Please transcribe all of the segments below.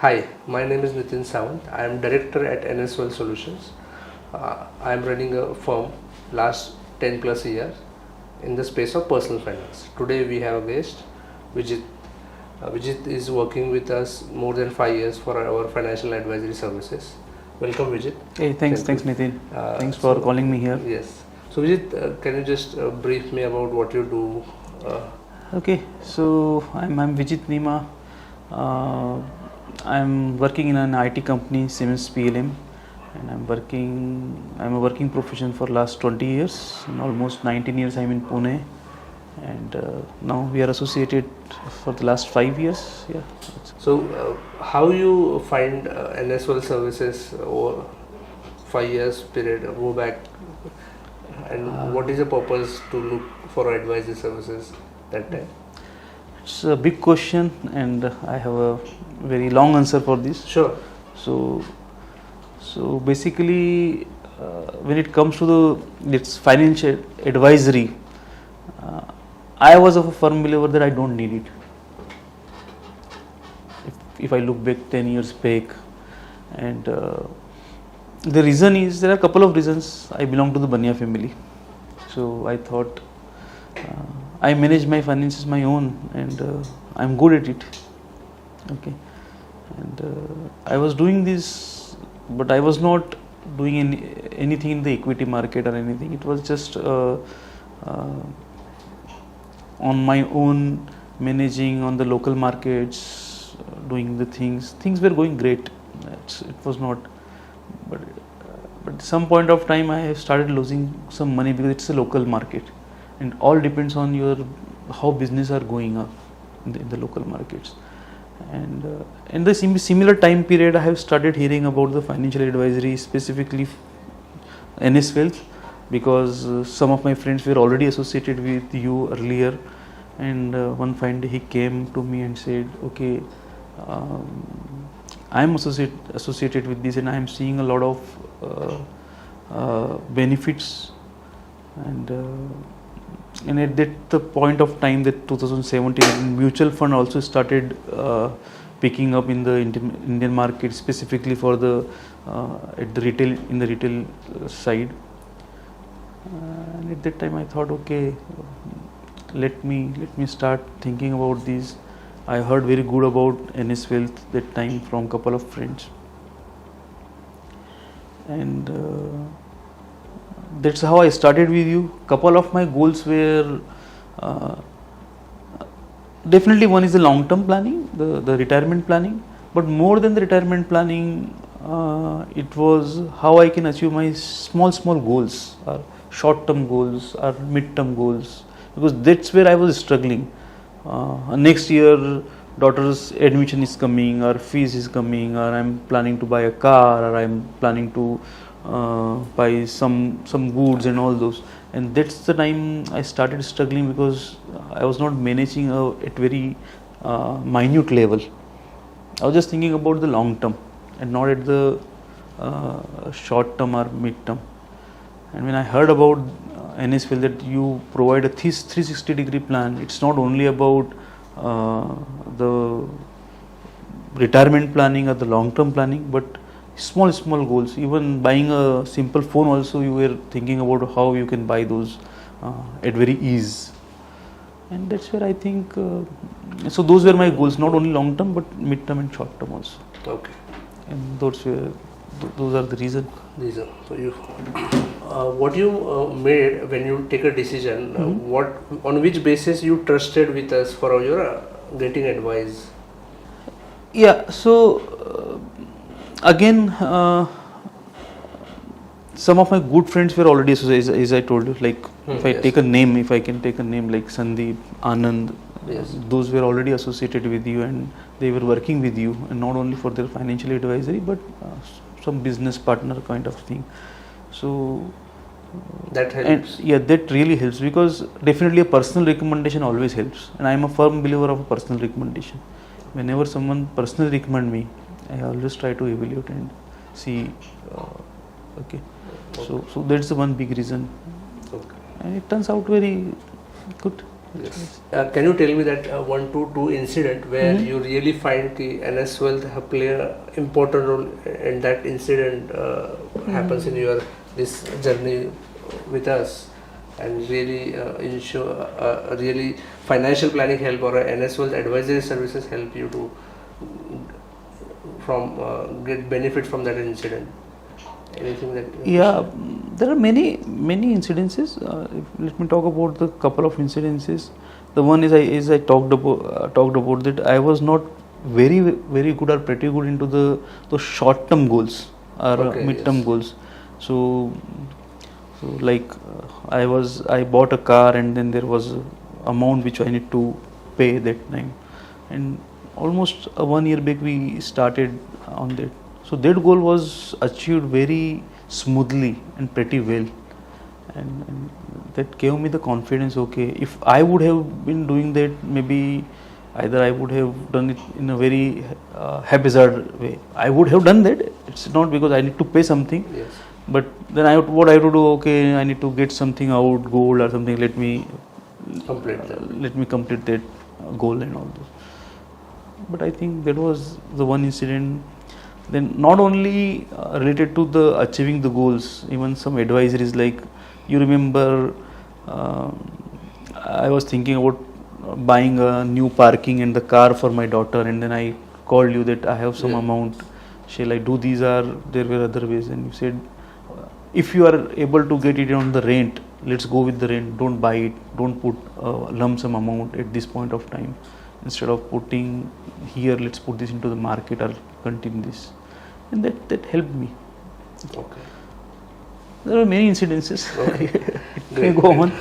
Hi, my name is Nitin Sawant. I am director at NSWell Solutions. I am running a firm last 10 plus years in the space of personal finance. Today we have a guest, Vijit. Vijit is working with us more than 5 years for our financial advisory services. Welcome, Vijit. Hey, thanks Nitin. Thanks for calling me here. Yes. So Vijit, can you just brief me about what you do? Okay, so I'm Vijit Nima. I'm working in an IT company, Siemens PLM, and I'm a working profession for last 20 years. And almost 19 years I'm in Pune, and now we are associated for the last 5 years. Yeah. So, how you find NSWell services over 5 years period? Go back, and what is the purpose to look for advisory services that time? It's a big question, and I have a very long answer for this. Sure. So basically, when it comes to its financial advisory, I was of a firm believer that I don't need it. If I look back 10 years back, and the reason is, there are a couple of reasons. I belong to the Bania family, so I thought I manage my finances my own, and I'm good at it. Okay, and I was doing this, but I was not doing anything in the equity market or anything. It was just on my own, managing on the local markets, doing the things. Things were going great. It was not, but at some point of time I started losing some money because it's a local market, and all depends on your how business are going up in the local markets. And in the similar time period, I have started hearing about the financial advisory, specifically NS Wealth, because some of my friends were already associated with you earlier, and one fine day he came to me and said, okay, I am associated with this, and I am seeing a lot of benefits, and at the point of time, that 2017, mutual fund also started picking up in the Indian market, specifically for the at the retail side. And at that time I thought, okay, let me start thinking about this. I heard very good about NS Wealth that time from couple of friends, and that's how I started with you. Couple of my goals were definitely, one is the long term planning, the retirement planning, but more than the retirement planning, it was how I can achieve my small goals, or short term goals, or mid term goals, because that's where I was struggling. Next year daughter's admission is coming, or fees is coming, or I'm planning to buy a car, or I'm planning to buy some goods and all those, and that's the time I started struggling, because I was not managing at very minute level. I was just thinking about the long term and not at the short term or mid term. And when I heard about NSFL, that you provide a 360-degree plan, it's not only about the retirement planning or the long term planning, but small goals. Even buying a simple phone also, you were thinking about how you can buy those at very ease. And that's where I think, so those were my goals, not only long term but mid term and short term also. Okay. And those are the reason. So you, what you made when you take a decision, what on which basis you trusted with us for your getting advice? Yeah. So again, some of my good friends were already associated, as I told you. Like if I take a name, if I can take a name like Sandeep, Anand, those were already associated with you, and they were working with you, and not only for their financial advisory, but some business partner kind of thing. So that helps. And yeah, that really helps, because definitely a personal recommendation always helps, and I am a firm believer of a personal recommendation. Whenever someone personally recommend me, I always try to evaluate and see. Okay. So that's the one big reason, and it turns out very good. Yes. Can you tell me that one to two incident where you really find the NS Wealth have play a important role, and that incident happens in your this journey with us, and really ensure really financial planning help or NS Wealth advisory services help you to from get benefit from that incident. Anything that Yeah, there are many incidences. Let me talk about the couple of incidences. The one is I talked about that I was not very good or pretty good into those short term goals or mid term goals. So like I bought a car, and then there was a amount which I need to pay that time, and almost 1 year back we started on that. So that goal was achieved very smoothly and pretty well, and that gave me the confidence. Okay, if I would have been doing that, maybe either I would have done it in a very haphazard way. I would have done that. It's not because I need to pay something, yes. But then what I have to do? Okay, I need to get something out, gold or something. Let me complete that goal and all this. But I think that was the one incident. Then not only related to the achieving the goals, even some advisories, like you remember I was thinking about buying a new parking and the car for my daughter, and then I called you that I have some amount, shall I do these, or there were other ways, and you said if you are able to get it on the rent, let's go with the rent, don't buy it, don't put a lump sum amount at this point of time. Instead of putting here, let's put this into the market or continue this, and that helped me. Okay. There are many incidences. Okay. Great. Go on.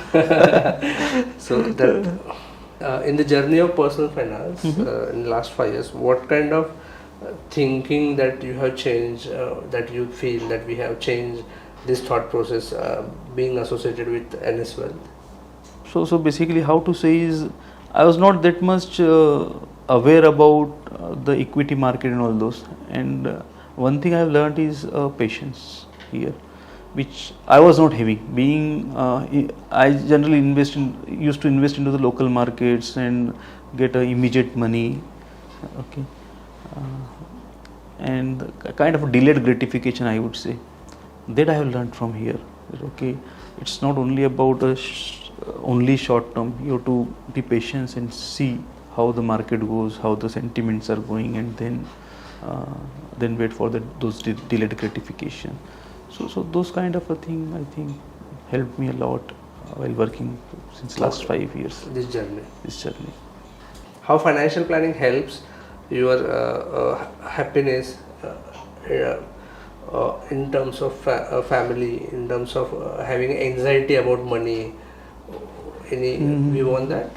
So that in the journey of personal finance in the last 5 years, what kind of thinking that you have changed, that you feel that we have changed this thought process being associated with NS Wealth? So basically, how to say is, I was not that much aware about the equity market and all those. And one thing I have learned is patience here, which I was not having. Being I generally used to invest into the local markets and get immediate money. Okay, and kind of a delayed gratification, I would say. That I have learned from here. Okay, it's not only about only short term. You have to be patient and see how the market goes, how the sentiments are going, and then wait for those delayed gratification. So those kind of a thing, I think, helped me a lot while working since last 5 years. This journey. How financial planning helps your happiness in terms of family, in terms of having anxiety about money. Any view on that?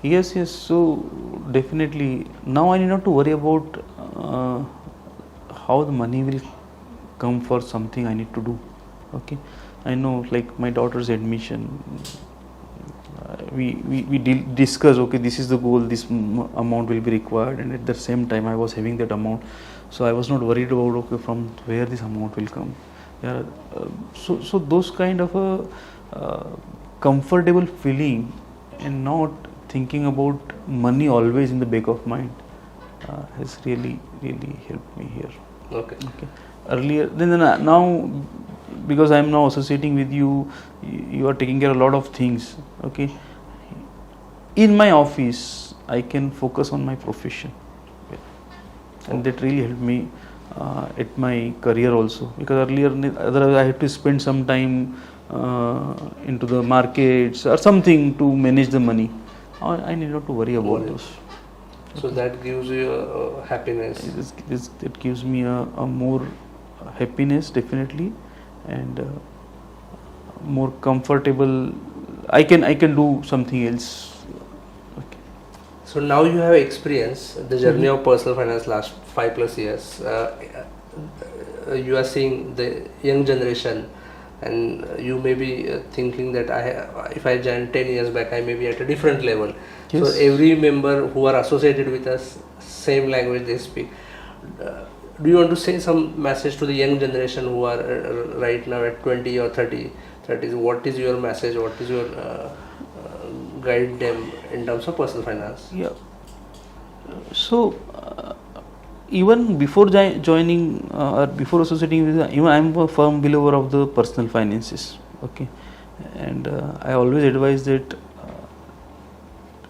Yes. So definitely, now I need not to worry about how the money will come for something I need to do. Okay, I know, like my daughter's admission. We discuss. Okay, this is the goal. This amount will be required, and at the same time, I was having that amount, so I was not worried about from where this amount will come. Yeah, so those kind of a comfortable feeling and not thinking about money always in the back of mind has really helped me here. Okay. Earlier, then now, because I am now associating with you, you are taking care of a lot of things. Okay, in my office, I can focus on my profession, and that really helped me at my career also. Because earlier, otherwise I had to spend some time into the markets or something to manage the money. I need not to worry about those. So that gives you happiness. It gives me a more happiness, definitely, and more comfortable. I can do something else. Okay. So now you have experienced the journey of personal finance last 5+ years. You are seeing the young generation, and you may be thinking that if I joined 10 years back, I may be at a different level. Yes. So every member who are associated with us, same language they speak. Do you want to say some message to the young generation who are right now at 20 or 30? What is your message? What is your guide them in terms of personal finance? Yeah. So even before joining or before associating with, even I am a firm believer of the personal finances. Okay, and I always advise that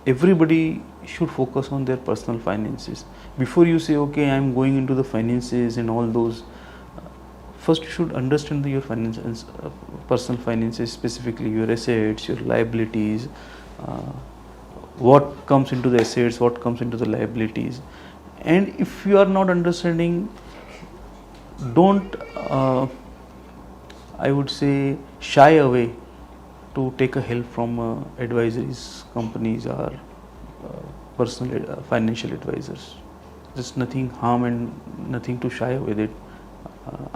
everybody should focus on their personal finances before you say, okay, I am going into the finances and all those. First, you should understand your finances, personal finances, specifically your assets, your liabilities, what comes into the assets, what comes into the liabilities. And if you are not understanding, don't, I would say, shy away to take a help from advisories, companies, or personal financial advisors. There's nothing harm and nothing to shy away that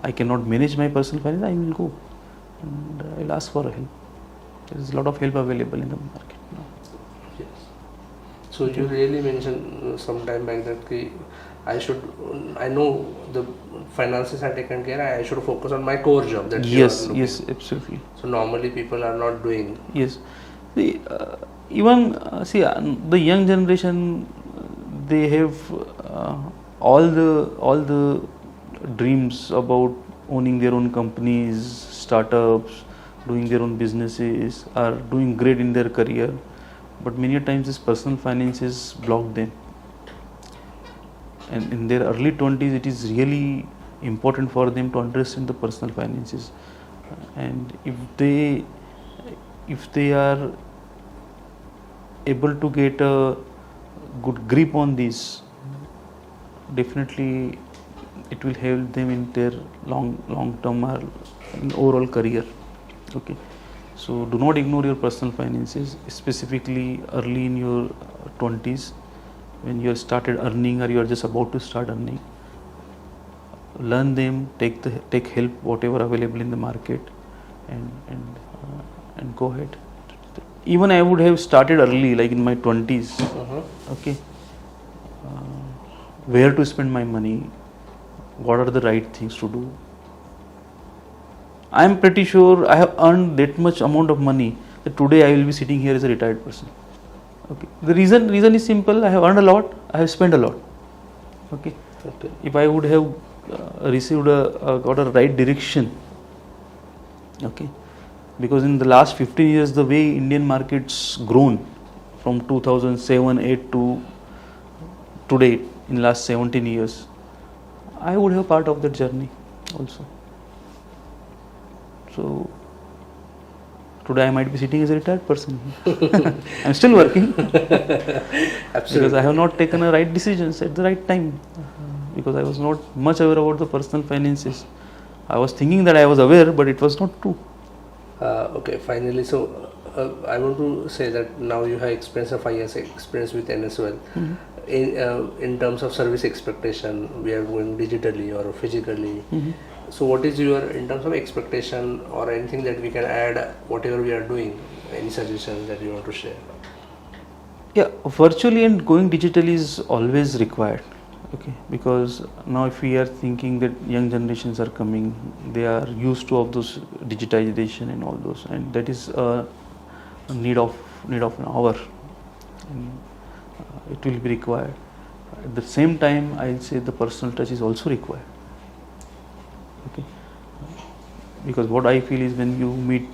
I cannot manage my personal finance, I will go and I'll ask for help. There is a lot of help available in the market now. Yes. So you really mentioned some time back that I know the finances are taken care, I should focus on my core job. That Yes, absolutely. So normally people are not doing. Yes. See, even the young generation, they have all the dreams about owning their own companies, startups, doing their own businesses, are doing great in their career, but many times this personal finances block them. And in their early 20s, it is really important for them to understand the personal finances. And if they are able to get a good grip on this, definitely it will help them in their long term or in overall career. Okay, so do not ignore your personal finances, specifically early in your 20s, when you have started earning or you are just about to start earning. Learn them, take help whatever available in the market, and go ahead. Even I would have started early, like in my 20s. Okay, where to spend my money, what are the right things to do. I am pretty sure I have earned that much amount of money that today I will be sitting here as a retired person. Okay, the reason is simple. I have earned a lot, I have spent a lot. Okay, if I would have received got a right direction. Okay, because in the last 15 years, the way Indian markets grown from 2007-8 to today, in last 17 years, I would have part of that journey also. So today I might be sitting as a retired person. I'm still working. Because I have not taken the right decisions at the right time. Because I was not much aware about the personal finances. I was thinking that I was aware, but it was not true. Okay, finally, so I want to say that now you have experience of 5 years experience with NSOL. In terms of service expectation, we are going digitally or physically. So what is your, in terms of expectation or anything that we can add, whatever we are doing, any suggestions that you want to share? Yeah, virtually and going digital is always required. Okay, because now if we are thinking that young generations are coming, they are used to of those digitization and all those, and that is a need of an hour. And, it will be required. At the same time, I'll say the personal touch is also required. Okay, because what I feel is when you meet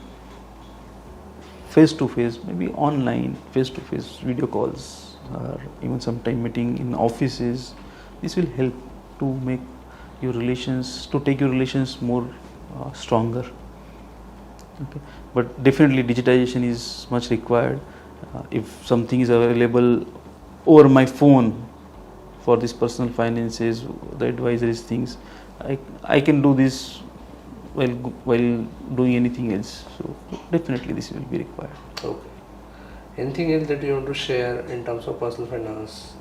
face to face, maybe online, face to face video calls, or even sometime meeting in offices, this will help to make your relations, to take your relations more stronger. Okay, but definitely digitization is much required. If something is available over my phone for this personal finances, the advisories things, I can do this while doing anything else. So definitely this will be required. Okay. Anything else that you want to share in terms of personal finance,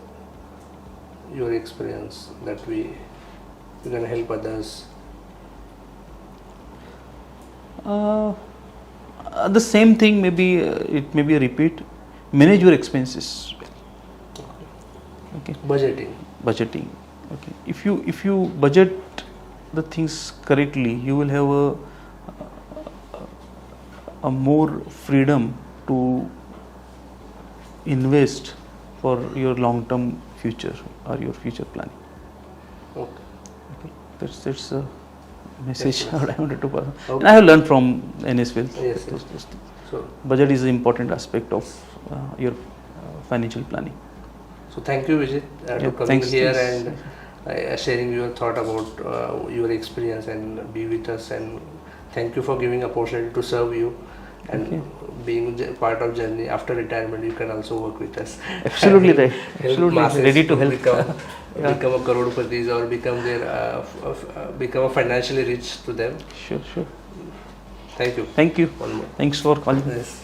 your experience that you can help others? The same thing, maybe it may be a repeat. Manage your expenses. Okay. Budgeting. Okay. If you budget the things correctly, you will have a more freedom to invest for your long-term future or your future planning. Okay. Okay, that's a message Yes, what I wanted to pass. Okay. And I have learned from NSWL. Yes, those yes. things. So, Budget is an important aspect of your financial planning. so thank you, Vijit, to coming thanks, here thanks. and sharing your thought about your experience and be with us. And thank you for giving opportunity to serve you and Okay. being part of journey after retirement. You can also work with us. Absolutely And right. help Absolutely masses ready to help. become Yeah. become a crorepati's or become their become a financially rich to them. Sure. Thank you. Thank you. One more. Thanks for calling. Yes.